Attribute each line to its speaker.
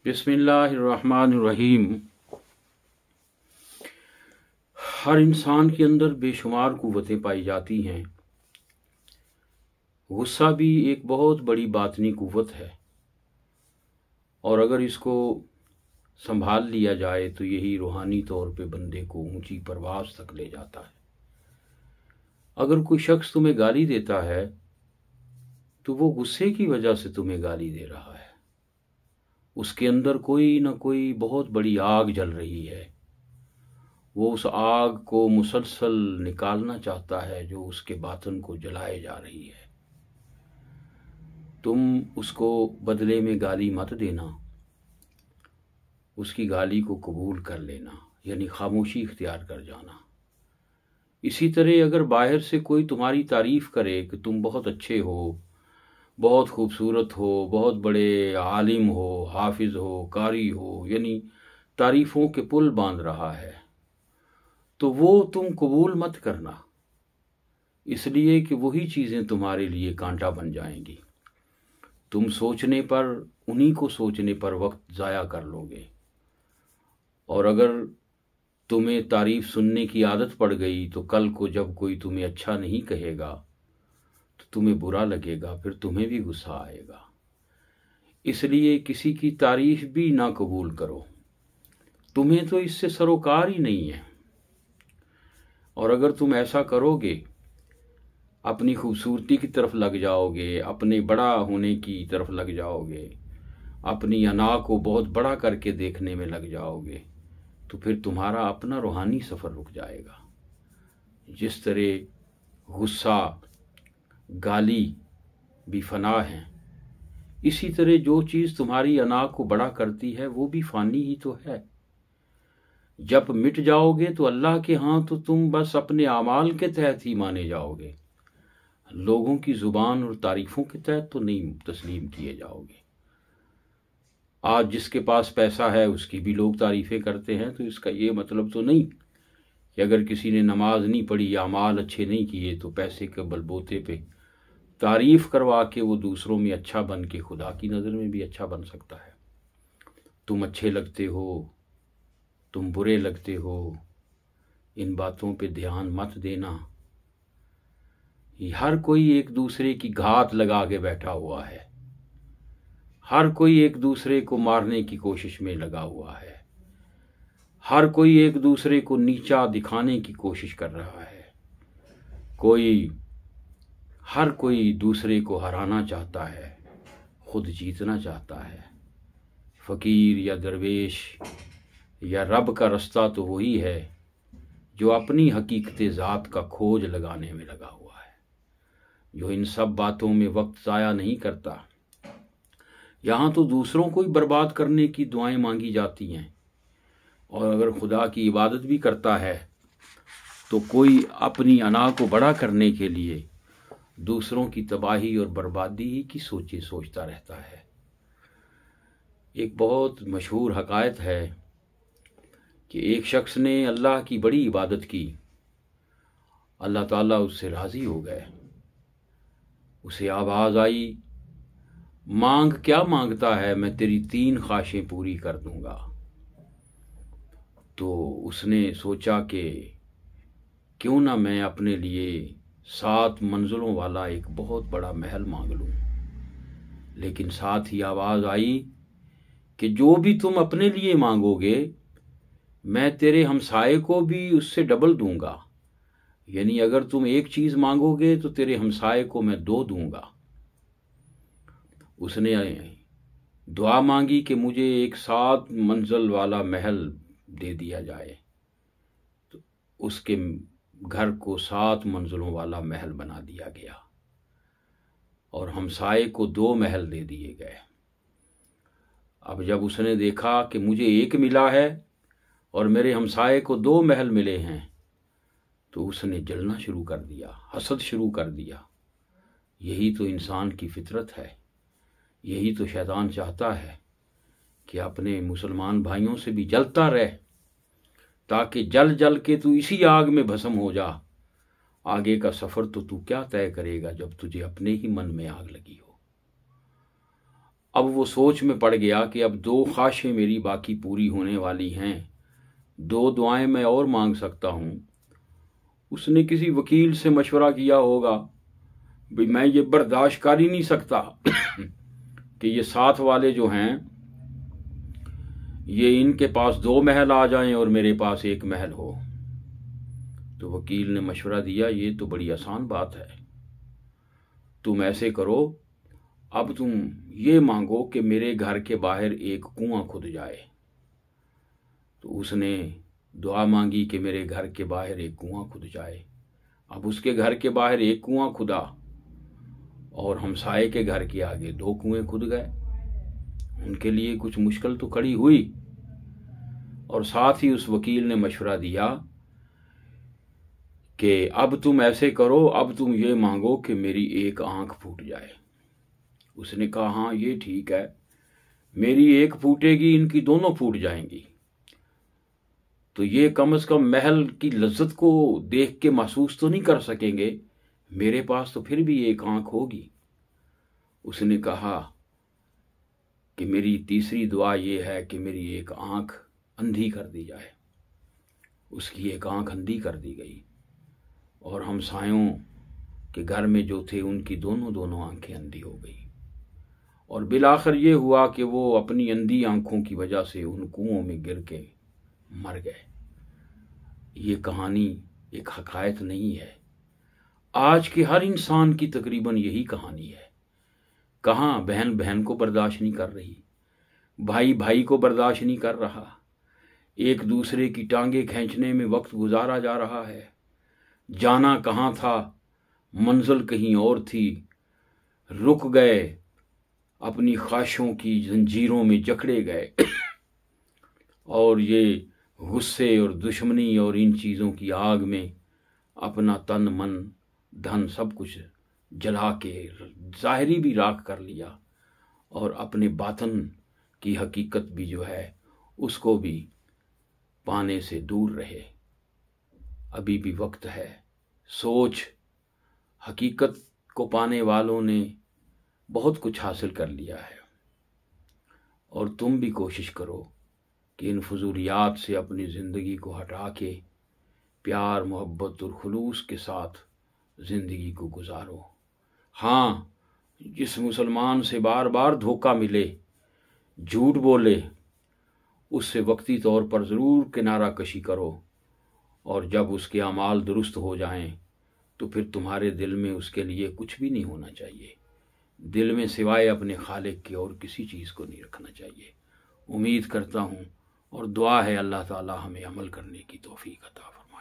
Speaker 1: बिस्मिल्लाहिर्रहमानिर्रहीम। हर इंसान के अंदर बेशुमार कुव्वतें पाई जाती हैं। गुस्सा भी एक बहुत बड़ी बातनी कुव्वत है और अगर इसको संभाल लिया जाए तो यही रूहानी तौर पे बंदे को ऊंची परवाज़ तक ले जाता है। अगर कोई शख्स तुम्हें गाली देता है तो वो गुस्से की वजह से तुम्हें गाली दे रहा है। उसके अंदर कोई ना कोई बहुत बड़ी आग जल रही है। वो उस आग को मुसलसल निकालना चाहता है जो उसके बातन को जलाए जा रही है। तुम उसको बदले में गाली मत देना, उसकी गाली को कबूल कर लेना, यानी खामोशी इख्तियार कर जाना। इसी तरह अगर बाहर से कोई तुम्हारी तारीफ़ करे कि तुम बहुत अच्छे हो, बहुत खूबसूरत हो, बहुत बड़े आलिम हो, हाफिज़ हो, कारी हो, यानी तारीफ़ों के पुल बांध रहा है, तो वो तुम कबूल मत करना, इसलिए कि वही चीज़ें तुम्हारे लिए कांटा बन जाएंगी। तुम सोचने पर, उन्हीं को सोचने पर वक्त ज़ाया कर लोगे। और अगर तुम्हें तारीफ़ सुनने की आदत पड़ गई तो कल को जब कोई तुम्हें अच्छा नहीं कहेगा तो तुम्हें बुरा लगेगा, फिर तुम्हें भी गुस्सा आएगा। इसलिए किसी की तारीफ़ भी ना कबूल करो, तुम्हें तो इससे सरोकार ही नहीं है। और अगर तुम ऐसा करोगे, अपनी खूबसूरती की तरफ लग जाओगे, अपने बड़ा होने की तरफ लग जाओगे, अपनी अना को बहुत बड़ा करके देखने में लग जाओगे, तो फिर तुम्हारा अपना रूहानी सफ़र रुक जाएगा। जिस तरह गुस्सा, गाली भी फना है, इसी तरह जो चीज़ तुम्हारी अना को बड़ा करती है वो भी फ़ानी ही तो है। जब मिट जाओगे तो अल्लाह के यहाँ तो तुम बस अपने आमाल के तहत ही माने जाओगे, लोगों की ज़ुबान और तारीफ़ों के तहत तो नहीं तस्लीम किए जाओगे। आज जिसके पास पैसा है उसकी भी लोग तारीफ़ें करते हैं, तो इसका ये मतलब तो नहीं कि अगर किसी ने नमाज नहीं पढ़ी या अमाल अच्छे नहीं किए तो पैसे के बलबूते पे तारीफ़ करवा के वो दूसरों में अच्छा बन के खुदा की नज़र में भी अच्छा बन सकता है। तुम अच्छे लगते हो, तुम बुरे लगते हो, इन बातों पे ध्यान मत देना। हर कोई एक दूसरे की घात लगा के बैठा हुआ है, हर कोई एक दूसरे को मारने की कोशिश में लगा हुआ है, हर कोई एक दूसरे को नीचा दिखाने की कोशिश कर रहा है। हर कोई दूसरे को हराना चाहता है, खुद जीतना चाहता है। फ़कीर या दरवेश या रब का रास्ता तो वही है जो अपनी हकीकत ज़ात का खोज लगाने में लगा हुआ है, जो इन सब बातों में वक्त ज़ाया नहीं करता। यहाँ तो दूसरों को ही बर्बाद करने की दुआएं मांगी जाती हैं, और अगर खुदा की इबादत भी करता है तो कोई अपनी अना को बड़ा करने के लिए दूसरों की तबाही और बर्बादी ही की सोचता रहता है। एक बहुत मशहूर हकायत है कि एक शख्स ने अल्लाह की बड़ी इबादत की, अल्लाह ताला उससे राज़ी हो गए। उसे आवाज़ आई, मांग क्या मांगता है, मैं तेरी 3 ख्वाहिशें पूरी कर दूंगा। तो उसने सोचा कि क्यों ना मैं अपने लिए 7 मंजिलों वाला एक बहुत बड़ा महल मांग लूं। लेकिन साथ ही आवाज़ आई कि जो भी तुम अपने लिए मांगोगे मैं तेरे हमसाये को भी उससे डबल दूंगा, यानी अगर तुम एक चीज़ मांगोगे तो तेरे हमसाये को मैं 2 दूंगा। उसने दुआ मांगी कि मुझे एक 7 मंजिल वाला महल दे दिया जाए, तो उसके घर को 7 मंजिलों वाला महल बना दिया गया और हमसाये को 2 महल दे दिए गए। अब जब उसने देखा कि मुझे एक मिला है और मेरे हमसाये को 2 महल मिले हैं, तो उसने जलना शुरू कर दिया, हसद शुरू कर दिया। यही तो इंसान की फितरत है, यही तो शैतान चाहता है कि अपने मुसलमान भाइयों से भी जलता रहे, ताकि जल जल के तू इसी आग में भस्म हो जा। आगे का सफ़र तो तू क्या तय करेगा जब तुझे अपने ही मन में आग लगी हो। अब वो सोच में पड़ गया कि अब 2 ख्वाहिशें मेरी बाकी पूरी होने वाली हैं, 2 दुआएं मैं और मांग सकता हूँ। उसने किसी वकील से मशवरा किया होगा, भाई मैं ये बर्दाश्त कर ही नहीं सकता कि ये साथ वाले जो हैं ये इनके पास 2 महल आ जाएं और मेरे पास 1 महल हो। तो वकील ने मशवरा दिया, ये तो बड़ी आसान बात है, तुम ऐसे करो, अब तुम ये मांगो कि मेरे घर के बाहर एक कुआं खुद जाए। तो उसने दुआ मांगी कि मेरे घर के बाहर एक कुआं खुद जाए। अब उसके घर के बाहर एक कुआं खुदा और हमसाये के घर के आगे 2 कुएं खुद गए। उनके लिए कुछ मुश्किल तो खड़ी हुई, और साथ ही उस वकील ने मशवरा दिया कि अब तुम ऐसे करो, अब तुम ये मांगो कि मेरी 1 आंख फूट जाए। उसने कहा, हाँ ये ठीक है, मेरी 1 फूटेगी, इनकी दोनों फूट जाएंगी, तो ये कम से कम महल की लज्जत को देख के महसूस तो नहीं कर सकेंगे, मेरे पास तो फिर भी 1 आंख होगी। उसने कहा कि मेरी तीसरी दुआ ये है कि मेरी 1 आंख अंधी कर दी जाए। उसकी 1 आंख अंधी कर दी गई और हमसायों के घर में जो थे उनकी दोनों आंखें अंधी हो गई, और बिलाखिर ये हुआ कि वो अपनी अंधी आंखों की वजह से उन कुओं में गिर के मर गए। ये कहानी एक हकायत नहीं है, आज के हर इंसान की तकरीबन यही कहानी है। कहाँ बहन बहन को बर्दाश्त नहीं कर रही, भाई भाई को बर्दाश्त नहीं कर रहा, एक दूसरे की टांगे खींचने में वक्त गुजारा जा रहा है। जाना कहाँ था, मंजिल कहीं और थी, रुक गए, अपनी ख्वाहिशों की जंजीरों में जकड़े गए और ये गुस्से और दुश्मनी और इन चीज़ों की आग में अपना तन मन धन सब कुछ जला के ज़ाहिरी भी राख कर लिया, और अपने बातन की हकीकत भी जो है उसको भी पाने से दूर रहे। अभी भी वक्त है, सोच हकीकत को पाने वालों ने बहुत कुछ हासिल कर लिया है, और तुम भी कोशिश करो कि इन फजूलियात से अपनी ज़िंदगी को हटा के प्यार मोहब्बत और खुलूस के साथ ज़िंदगी को गुजारो। हाँ, जिस मुसलमान से बार बार धोखा मिले, झूठ बोले, उससे वक्ती तौर पर ज़रूर किनारा कशी करो, और जब उसके अमाल दुरुस्त हो जाएं तो फिर तुम्हारे दिल में उसके लिए कुछ भी नहीं होना चाहिए। दिल में सिवाय अपने खालिक के और किसी चीज़ को नहीं रखना चाहिए। उम्मीद करता हूँ और दुआ है अल्लाह ताला हमें अमल करने की तौफीक अता फरमाए।